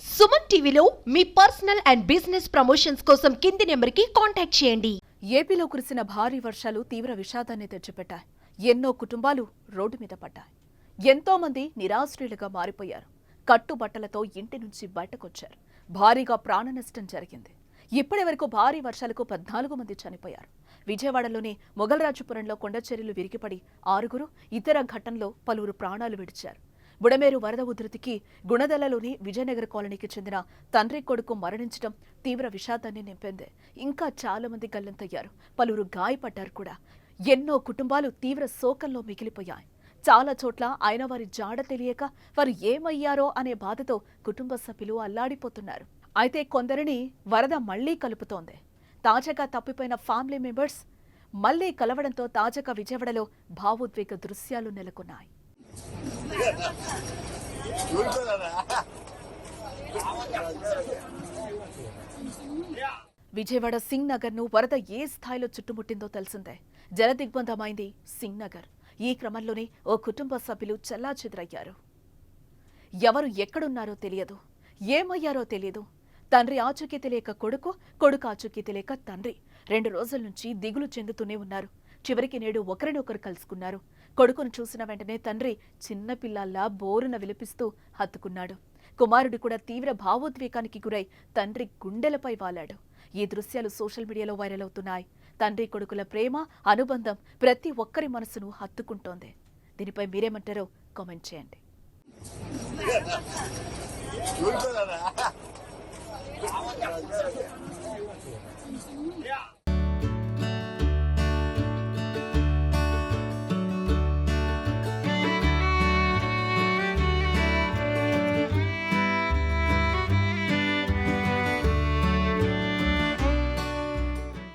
సుమన్ టీవీలో మీ personal and business promotions కోసం కింది నెంబర్కి కాంటాక్ట్ చేయండి. ఏపీలో కురిసిన భారీ వర్షాలు తీవ్ర విషాదాన్ని తెచ్చిపెట్టాయి. ఎన్నో కుటుంబాలు రోడ్డు మీద పడ్డాయి. ఎంతో మంది నిరాశ్రయులుగా మారిపోయారు. కట్టుబట్టలతో ఇంటి నుంచి బయటకొచ్చారు. భారీగా ప్రాణ నష్టం జరిగింది. ఇప్పటి వరకు భారీ వర్షాలకు 14 మంది చనిపోయారు. విజయవాడలోని మొగల్రాజుపురంలో కొండచర్యలు విరిగిపడి 6, ఇతర ఘటనలో పలువురు ప్రాణాలు విడిచారు. బుడమేరు వరద ఉధృతికి గుణదలలోని విజయనగర కాలనీకి చెందిన తండ్రి కొడుకు మరణించడం తీవ్ర విషాదాన్ని నింపింది. ఇంకా చాలా మంది గల్లంతయ్యారు. పలువురు గాయపడ్డారు కూడా. ఎన్నో కుటుంబాలు తీవ్ర శోకంలో మిగిలిపోయాయి. చాలా చోట్ల ఆయన వారి జాడ తెలియక వారు ఏమయ్యారో అనే బాధతో కుటుంబ సభ్యులు అల్లాడిపోతున్నారు. అయితే కొందరిని వరద మళ్లీ కలుపుతోంది. తాజాగా తప్పిపోయిన ఫ్యామిలీ మెంబర్స్ మళ్లీ కలవడంతో తాజాగా విజయవాడలో భావోద్వేగ దృశ్యాలు నెలకొన్నాయి. విజయవాడ సింగ్ నగర్ ను వరద ఏ స్థాయిలో చుట్టుముట్టిందో తెలిసిందే. జలదిగ్బంధమైంది సింగ్ నగర్. ఈ క్రమంలోనే ఓ కుటుంబ సభ్యులు చెల్లాచెదురయ్యారు. ఎవరు ఎక్కడున్నారో తెలియదు, ఏమయ్యారో తెలియదు. తండ్రి ఆచూకీ తెలియక కొడుకు, కొడుకు ఆచూకీ తెలియక తండ్రి 2 రోజుల నుంచి దిగులు చెందుతూనే ఉన్నారు. చివరికి నేడు ఒకరినొకరు కలుసుకున్నారు. కొడుకును చూసిన వెంటనే తండ్రి చిన్నపిల్లల్లా బోరున విలపిస్తూ హత్తుకున్నాడు. కుమారుడు కూడా తీవ్ర భావోద్వేగానికి గురై తండ్రి గుండెలపై వాలాడు. ఈ దృశ్యాలు సోషల్ మీడియాలో వైరల్ అవుతున్నాయి. తండ్రి కొడుకుల ప్రేమ, అనుబంధం ప్రతి ఒక్కరి మనసును హత్తుకుంటోంది. దీనిపై మీరేమంటారో కామెంట్ చేయండి. Yeah.